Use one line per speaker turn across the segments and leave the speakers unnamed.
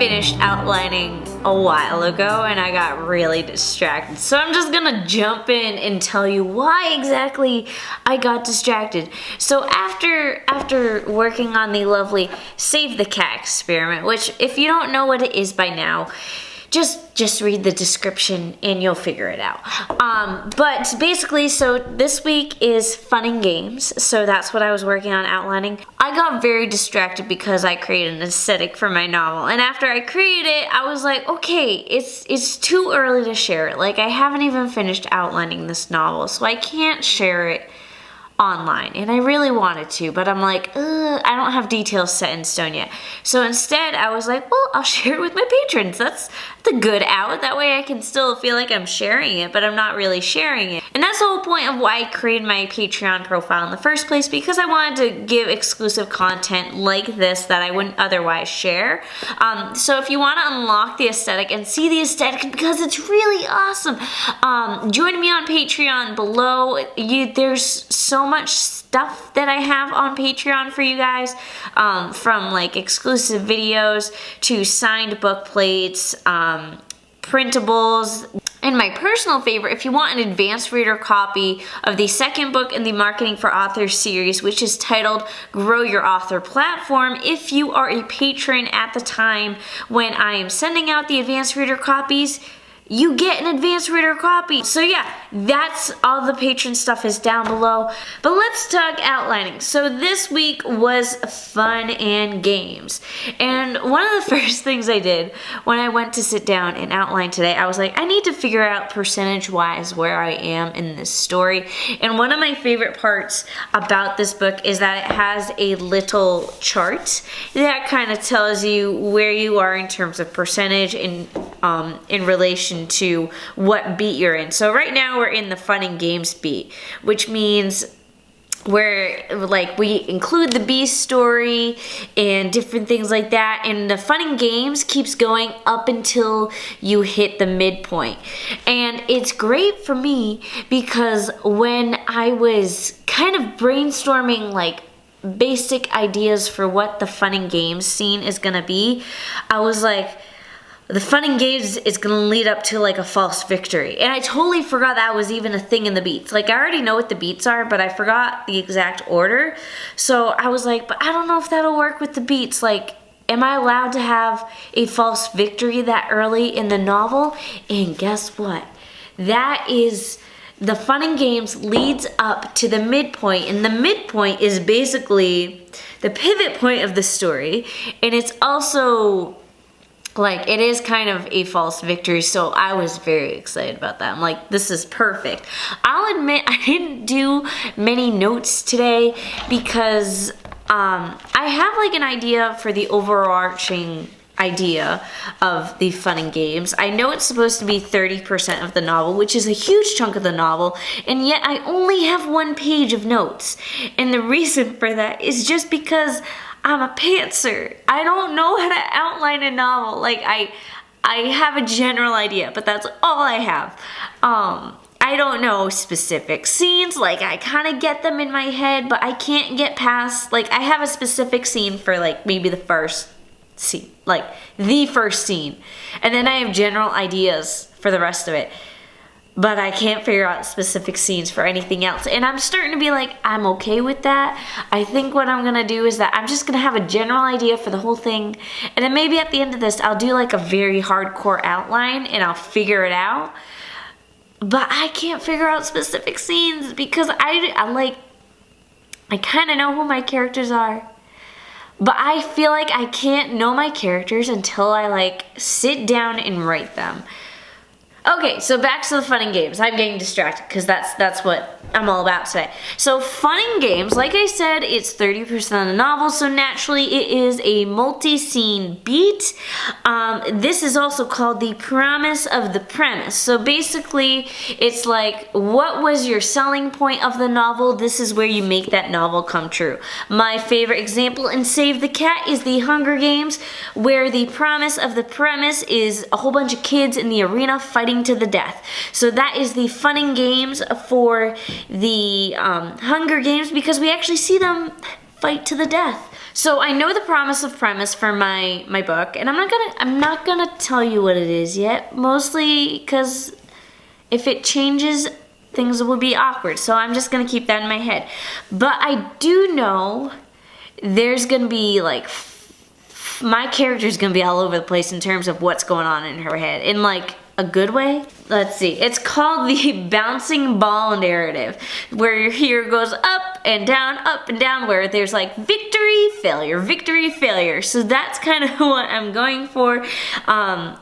finished outlining a while ago and I got really distracted. So I'm just gonna jump in and tell you why exactly I got distracted. So after working on the lovely Save the Cat experiment, which if you don't know what it is by now, just read the description and you'll figure it out. But basically, so this week is fun and games. So that's what I was working on outlining. I got very distracted because I created an aesthetic for my novel. And after I created it, I was like, okay, it's too early to share it. Like, I haven't even finished outlining this novel, so I can't share it online, and I really wanted to, but I'm like, I don't have details set in stone yet. So instead, I was like, well, I'll share it with my patrons. That's the good out. That way I can still feel like I'm sharing it, but I'm not really sharing it. And that's the whole point of why I created my Patreon profile in the first place, because I wanted to give exclusive content like this that I wouldn't otherwise share. So if you want to unlock the aesthetic and see the aesthetic, because it's really awesome, join me on Patreon below. There's so much stuff that I have on Patreon for you guys, from like exclusive videos to signed book plates, printables, and my personal favorite, if you want an advanced reader copy of the second book in the Marketing for Authors series, which is titled Grow Your Author Platform, if you are a patron at the time when I am sending out the advanced reader copies, you get an advanced reader copy. So yeah, that's all the patron stuff is down below. But let's talk outlining. So this week was fun and games. And one of the first things I did when I went to sit down and outline today, I was like, I need to figure out percentage-wise where I am in this story. And one of my favorite parts about this book is that it has a little chart that kind of tells you where you are in terms of percentage in relation to what beat you're in. So right now we're in the fun and games beat, which means we include the Beast story and different things like that, and the fun and games keeps going up until you hit the midpoint. And it's great for me because when I was kind of brainstorming like basic ideas for what the fun and games scene is gonna be, I was like, the fun and games is going to lead up to like a false victory. And I totally forgot that was even a thing in the beats. Like, I already know what the beats are, but I forgot the exact order. So I was like, but I don't know if that'll work with the beats. Like, am I allowed to have a false victory that early in the novel? And guess what? That is, the fun and games leads up to the midpoint. And the midpoint is basically the pivot point of the story. And it's also, like, it is kind of a false victory, so I was very excited about that. I'm like, this is perfect. I'll admit I didn't do many notes today because I have like an idea for the overarching idea of the fun and games. I know it's supposed to be 30% of the novel, which is a huge chunk of the novel, and yet I only have 1 page of notes. And the reason for that is just because I'm a pantser. I don't know how to outline a novel. Like, I have a general idea, but that's all I have. I don't know specific scenes. Like, I kind of get them in my head, but I can't get past, like, I have a specific scene for like maybe the first scene, like the first scene. And then I have general ideas for the rest of it. But I can't figure out specific scenes for anything else. And I'm starting to be like, I'm okay with that. I think what I'm gonna do is that I'm just gonna have a general idea for the whole thing. And then maybe at the end of this, I'll do like a very hardcore outline and I'll figure it out. But I can't figure out specific scenes because I kind of know who my characters are. But I feel like I can't know my characters until I like sit down and write them. Okay, so back to the fun and games. I'm getting distracted because that's what I'm all about today. So fun and games, like I said, it's 30% of the novel, so naturally it is a multi-scene beat. This is also called the promise of the premise. So basically, it's like, what was your selling point of the novel? This is where you make that novel come true. My favorite example in Save the Cat is the Hunger Games, where the promise of the premise is a whole bunch of kids in the arena fighting to the death. So that is the fun and games for the Hunger Games, because we actually see them fight to the death. So I know the premise for my book, and I'm not gonna tell you what it is yet, mostly because if it changes, things will be awkward. So I'm just gonna keep that in my head. But I do know there's gonna be like, my character's gonna be all over the place in terms of what's going on in her head, in like a good way. Let's see, it's called the bouncing ball narrative, where your hero goes up and down, where there's like victory, failure. So that's kind of what I'm going for.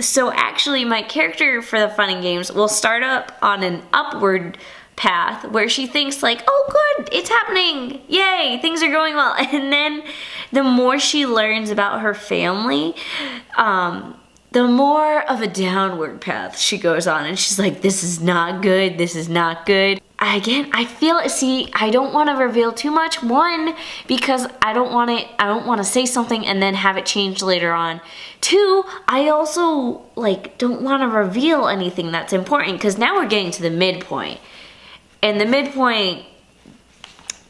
So actually my character for the fun and games will start up on an upward path where she thinks like, oh good, it's happening, yay, things are going well. And then the more she learns about her family, the more of a downward path she goes on, and she's like, this is not good. Again, I don't want to reveal too much. One, because I don't want to say something and then have it changed later on. Two, I also like don't want to reveal anything that's important, because now we're getting to the midpoint. And the midpoint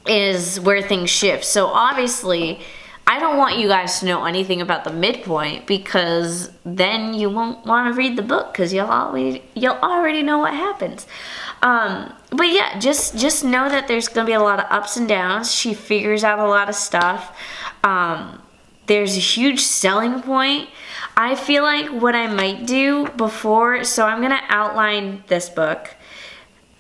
is where things shift. So obviously, I don't want you guys to know anything about the midpoint, because then you won't want to read the book, because you'll already know what happens. But yeah, just know that there's gonna be a lot of ups and downs. She figures out a lot of stuff. There's a huge selling point. I feel like what I might do before, so I'm gonna outline this book.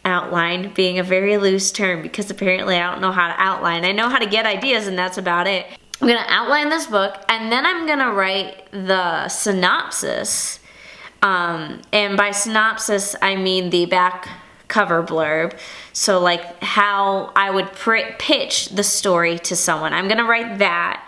Outline being a very loose term, because apparently I don't know how to outline. I know how to get ideas, and that's about it. I'm gonna outline this book, and then I'm gonna write the synopsis. And by synopsis, I mean the back cover blurb. So like how I would pitch the story to someone. I'm gonna write that.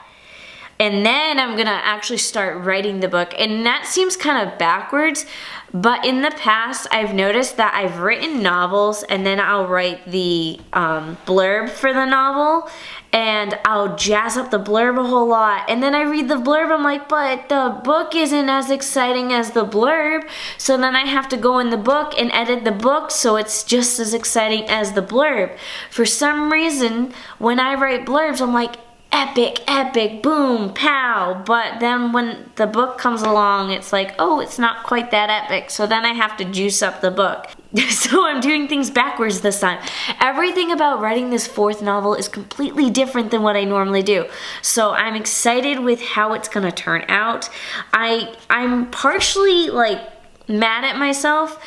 And then I'm gonna actually start writing the book. And that seems kind of backwards, but in the past I've noticed that I've written novels and then I'll write the blurb for the novel, and I'll jazz up the blurb a whole lot. And then I read the blurb, I'm like, but the book isn't as exciting as the blurb. So then I have to go in the book and edit the book so it's just as exciting as the blurb. For some reason, when I write blurbs, I'm like, epic, boom, pow. But then when the book comes along, it's like, oh, it's not quite that epic. So then I have to juice up the book. So I'm doing things backwards this time. Everything about writing this fourth novel is completely different than what I normally do. So I'm excited with how it's gonna turn out. I'm partially like mad at myself.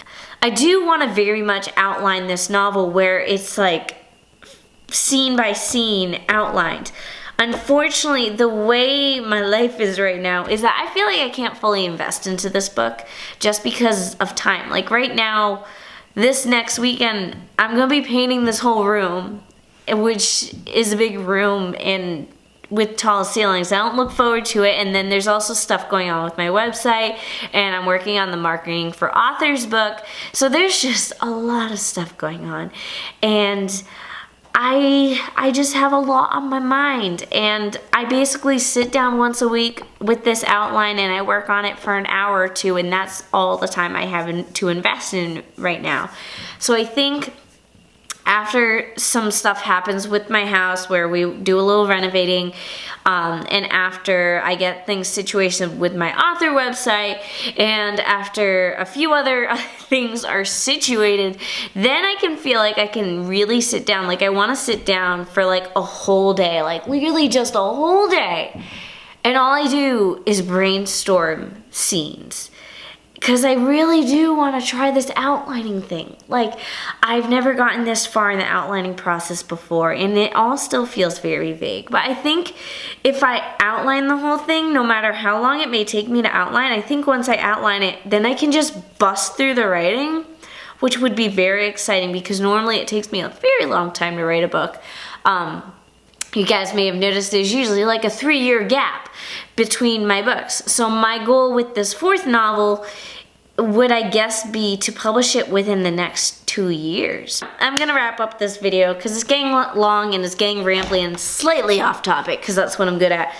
I do want to very much outline this novel where it's like scene by scene outlined. Unfortunately, the way my life is right now is that I feel like I can't fully invest into this book just because of time. Like right now, this next weekend, I'm gonna be painting this whole room, which is a big room and with tall ceilings. I don't look forward to it. And then there's also stuff going on with my website, and I'm working on the marketing for Author's book. So there's just a lot of stuff going on. And I just have a lot on my mind, and I basically sit down once a week with this outline and I work on it for an hour or two, and that's all the time I have to invest in right now. So I think after some stuff happens with my house where we do a little renovating, and after I get things situated with my author website, and after a few other things are situated, then I can feel like I can really sit down. Like I want to sit down for like a whole day, like literally just a whole day, and all I do is brainstorm scenes. Because I really do want to try this outlining thing. Like, I've never gotten this far in the outlining process before, and it all still feels very vague. But I think if I outline the whole thing, no matter how long it may take me to outline, I think once I outline it, then I can just bust through the writing, which would be very exciting, because normally it takes me a very long time to write a book. You guys may have noticed there's usually like a 3-year gap between my books. So my goal with this fourth novel would, I guess, be to publish it within the next 2 years. I'm gonna wrap up this video because it's getting long and it's getting rambly and slightly off topic, because that's what I'm good at.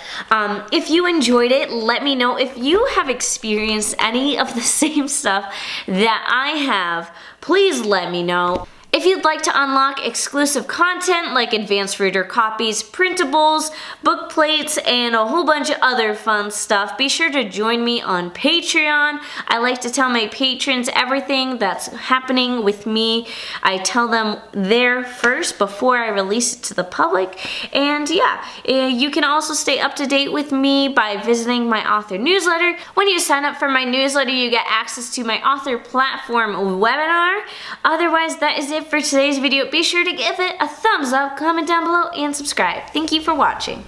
If you enjoyed it, let me know. If you have experienced any of the same stuff that I have, please let me know. If you'd like to unlock exclusive content like advanced reader copies, printables, book plates, and a whole bunch of other fun stuff, be sure to join me on Patreon. I like to tell my patrons everything that's happening with me. I tell them there first before I release it to the public. And yeah, you can also stay up to date with me by visiting my author newsletter. When you sign up for my newsletter, you get access to my author platform webinar. Otherwise, that is it for today's video. Be sure to give it a thumbs up, comment down below, and subscribe. Thank you for watching.